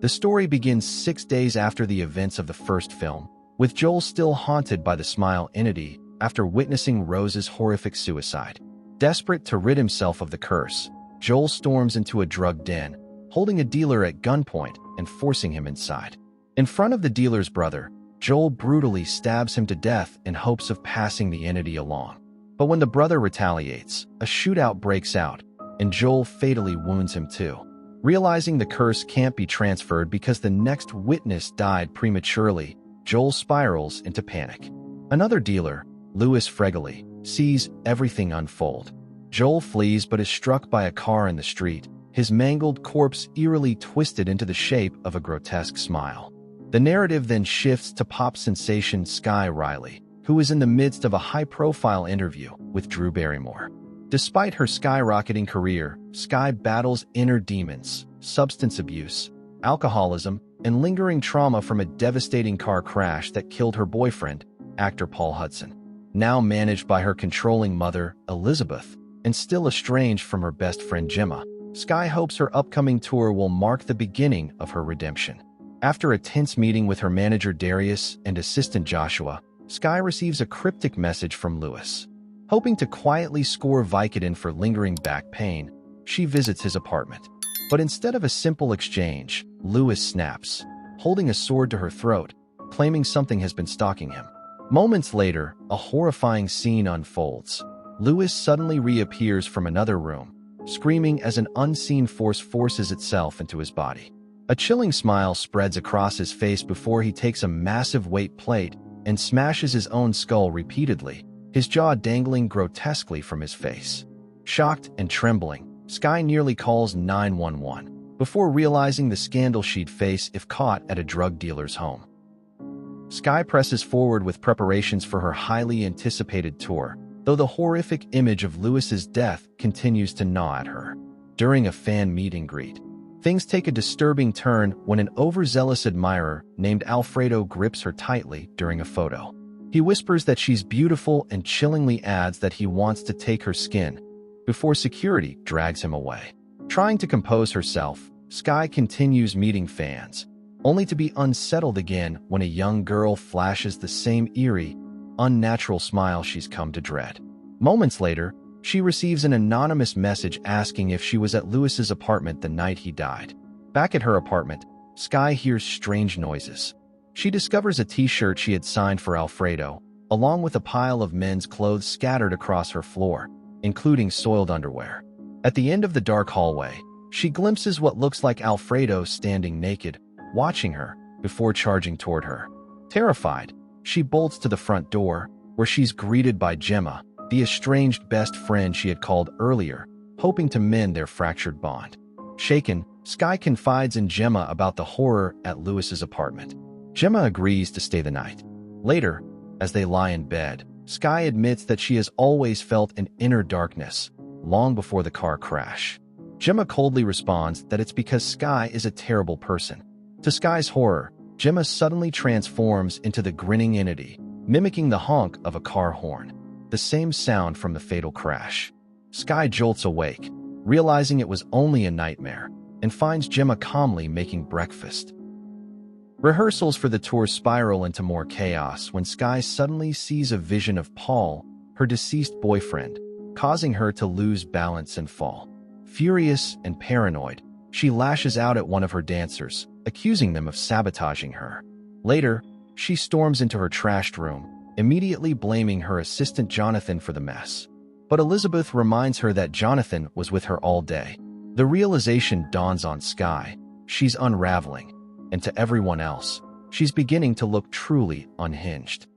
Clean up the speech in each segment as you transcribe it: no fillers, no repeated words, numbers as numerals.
The story begins 6 days after the events of the first film, with Joel still haunted by the Smile entity after witnessing Rose's horrific suicide. Desperate to rid himself of the curse, Joel storms into a drug den, holding a dealer at gunpoint and forcing him inside. In front of the dealer's brother, Joel brutally stabs him to death in hopes of passing the entity along. But when the brother retaliates, a shootout breaks out, and Joel fatally wounds him too. Realizing the curse can't be transferred because the next witness died prematurely, Joel spirals into panic. Another dealer, Louis Fregley, sees everything unfold. Joel flees but is struck by a car in the street, his mangled corpse eerily twisted into the shape of a grotesque smile. The narrative then shifts to pop sensation Skye Riley, who is in the midst of a high-profile interview with Drew Barrymore. Despite her skyrocketing career, Skye battles inner demons, substance abuse, alcoholism, and lingering trauma from a devastating car crash that killed her boyfriend, actor Paul Hudson. Now managed by her controlling mother, Elizabeth, and still estranged from her best friend Gemma, Skye hopes her upcoming tour will mark the beginning of her redemption. After a tense meeting with her manager Darius and assistant Joshua, Skye receives a cryptic message from Louis. Hoping to quietly score Vicodin for lingering back pain, she visits his apartment. But instead of a simple exchange, Louis snaps, holding a sword to her throat, claiming something has been stalking him. Moments later, a horrifying scene unfolds. Louis suddenly reappears from another room, screaming as an unseen force forces itself into his body. A chilling smile spreads across his face before he takes a massive weight plate and smashes his own skull repeatedly, his jaw dangling grotesquely from his face. Shocked and trembling, Skye nearly calls 911 before realizing the scandal she'd face if caught at a drug dealer's home. Skye presses forward with preparations for her highly anticipated tour, though the horrific image of Louis's death continues to gnaw at her. During a fan meet and greet, things take a disturbing turn when an overzealous admirer named Alfredo grips her tightly during a photo. He whispers that she's beautiful and chillingly adds that he wants to take her skin, before security drags him away. Trying to compose herself, Skye continues meeting fans, only to be unsettled again when a young girl flashes the same eerie, unnatural smile she's come to dread. Moments later, she receives an anonymous message asking if she was at Louis's apartment the night he died. Back at her apartment, Skye hears strange noises. She discovers a t-shirt she had signed for Alfredo, along with a pile of men's clothes scattered across her floor, including soiled underwear. At the end of the dark hallway, she glimpses what looks like Alfredo standing naked, watching her, before charging toward her. Terrified, she bolts to the front door, where she's greeted by Gemma, the estranged best friend she had called earlier, hoping to mend their fractured bond. Shaken, Skye confides in Gemma about the horror at Louis's apartment. Gemma agrees to stay the night. Later, as they lie in bed, Skye admits that she has always felt an inner darkness, long before the car crash. Gemma coldly responds that it's because Skye is a terrible person. To Skye's horror, Gemma suddenly transforms into the grinning entity, mimicking the honk of a car horn, the same sound from the fatal crash. Skye jolts awake, realizing it was only a nightmare, and finds Gemma calmly making breakfast. Rehearsals for the tour spiral into more chaos when Skye suddenly sees a vision of Paul, her deceased boyfriend, causing her to lose balance and fall. Furious and paranoid, she lashes out at one of her dancers, accusing them of sabotaging her. Later, she storms into her trashed room, immediately blaming her assistant Jonathan for the mess. But Elizabeth reminds her that Jonathan was with her all day. The realization dawns on Skye. She's unraveling, and to everyone else, she's beginning to look truly unhinged.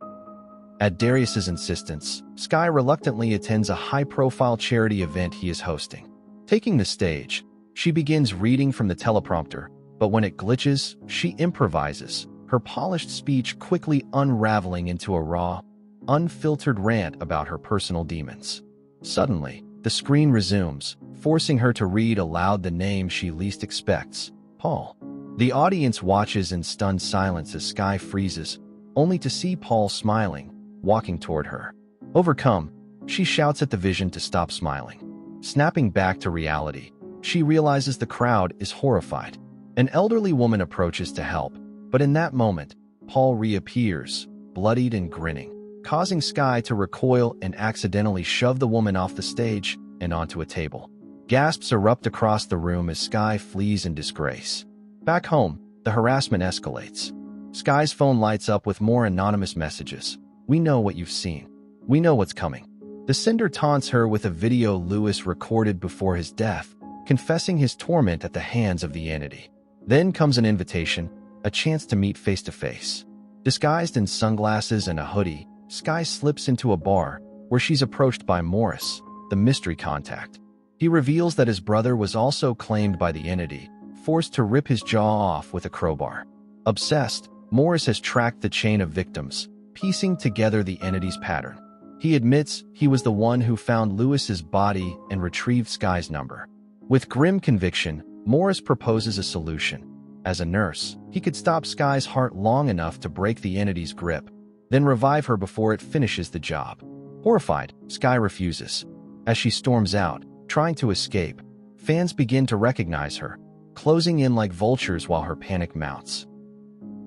At Darius's insistence, Skye reluctantly attends a high-profile charity event he is hosting. Taking the stage, she begins reading from the teleprompter, but when it glitches, she improvises, her polished speech quickly unraveling into a raw, unfiltered rant about her personal demons. Suddenly, the screen resumes, forcing her to read aloud the name she least expects, Paul. The audience watches in stunned silence as Skye freezes, only to see Paul smiling, walking toward her. Overcome, she shouts at the vision to stop smiling. Snapping back to reality, she realizes the crowd is horrified, An elderly woman approaches to help, but in that moment, Paul reappears, bloodied and grinning, causing Skye to recoil and accidentally shove the woman off the stage and onto a table. Gasps erupt across the room as Skye flees in disgrace. Back home, the harassment escalates. Skye's phone lights up with more anonymous messages. "We know what you've seen. We know what's coming." The sender taunts her with a video Lewis recorded before his death, confessing his torment at the hands of the entity. Then comes an invitation, a chance to meet face to face. Disguised in sunglasses and a hoodie, Skye slips into a bar, where she's approached by Morris, the mystery contact. He reveals that his brother was also claimed by the entity, forced to rip his jaw off with a crowbar. Obsessed, Morris has tracked the chain of victims, piecing together the entity's pattern. He admits he was the one who found Lewis's body and retrieved Skye's number. With grim conviction, Morris proposes a solution. As a nurse, he could stop Skye's heart long enough to break the entity's grip, then revive her before it finishes the job. Horrified, Skye refuses. As she storms out, trying to escape, fans begin to recognize her, closing in like vultures while her panic mounts.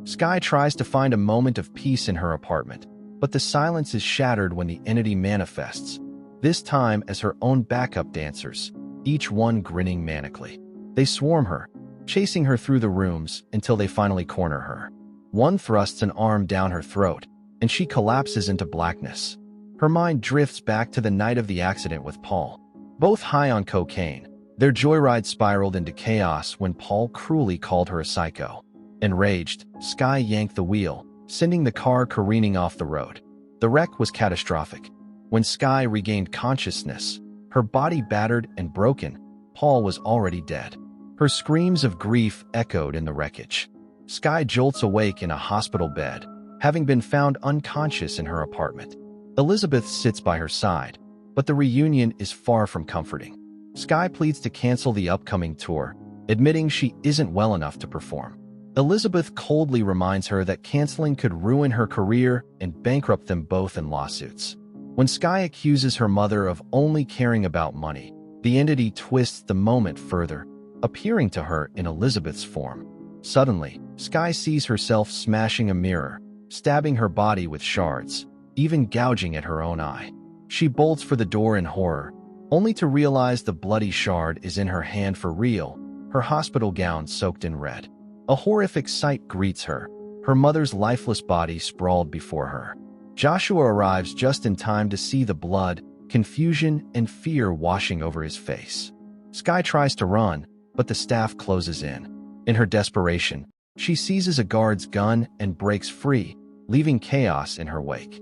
Skye tries to find a moment of peace in her apartment, but the silence is shattered when the entity manifests, this time as her own backup dancers, each one grinning manically. They swarm her, chasing her through the rooms until they finally corner her. One thrusts an arm down her throat, and she collapses into blackness. Her mind drifts back to the night of the accident with Paul. Both high on cocaine, their joyride spiraled into chaos when Paul cruelly called her a psycho. Enraged, Skye yanked the wheel, sending the car careening off the road. The wreck was catastrophic. When Skye regained consciousness, her body battered and broken, Paul was already dead. Her screams of grief echoed in the wreckage. Skye jolts awake in a hospital bed, having been found unconscious in her apartment. Elizabeth sits by her side, but the reunion is far from comforting. Skye pleads to cancel the upcoming tour, admitting she isn't well enough to perform. Elizabeth coldly reminds her that canceling could ruin her career and bankrupt them both in lawsuits. When Skye accuses her mother of only caring about money, the entity twists the moment further, appearing to her in Elizabeth's form. Suddenly, Skye sees herself smashing a mirror, stabbing her body with shards, even gouging at her own eye. She bolts for the door in horror, only to realize the bloody shard is in her hand for real, her hospital gown soaked in red. A horrific sight greets her, her mother's lifeless body sprawled before her. Joshua arrives just in time to see the blood, confusion, and fear washing over his face. Skye tries to run, but the staff closes in. In her desperation, she seizes a guard's gun and breaks free, leaving chaos in her wake.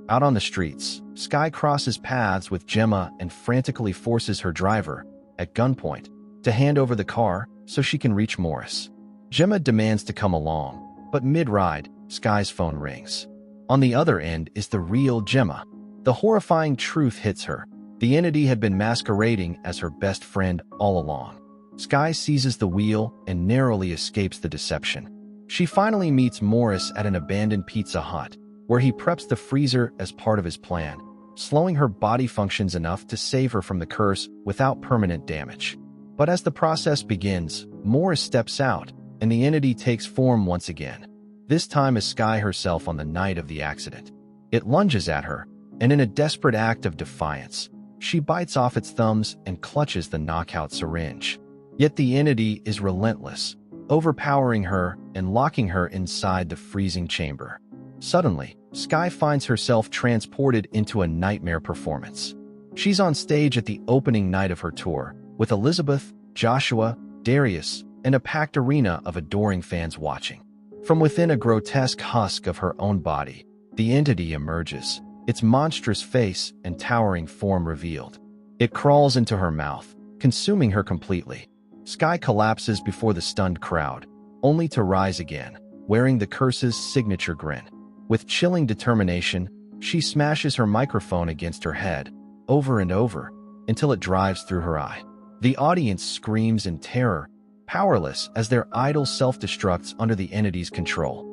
Out on the streets, Skye crosses paths with Gemma and frantically forces her driver, at gunpoint, to hand over the car so she can reach Morris. Gemma demands to come along, but mid-ride, Skye's phone rings. On the other end is the real Gemma. The horrifying truth hits her. The entity had been masquerading as her best friend all along. Skye seizes the wheel and narrowly escapes the deception. She finally meets Morris at an abandoned Pizza Hut, where he preps the freezer as part of his plan, slowing her body functions enough to save her from the curse without permanent damage. But as the process begins, Morris steps out, and the entity takes form once again, this time as Skye herself on the night of the accident. It lunges at her, and in a desperate act of defiance, she bites off its thumbs and clutches the knockout syringe. Yet the entity is relentless, overpowering her and locking her inside the freezing chamber. Suddenly, Skye finds herself transported into a nightmare performance. She's on stage at the opening night of her tour, with Elizabeth, Joshua, Darius, and a packed arena of adoring fans watching. From within a grotesque husk of her own body, the entity emerges, its monstrous face and towering form revealed. It crawls into her mouth, consuming her completely. Skye collapses before the stunned crowd, only to rise again, wearing the curse's signature grin. With chilling determination, she smashes her microphone against her head, over and over, until it drives through her eye. The audience screams in terror, powerless as their idol self-destructs under the entity's control.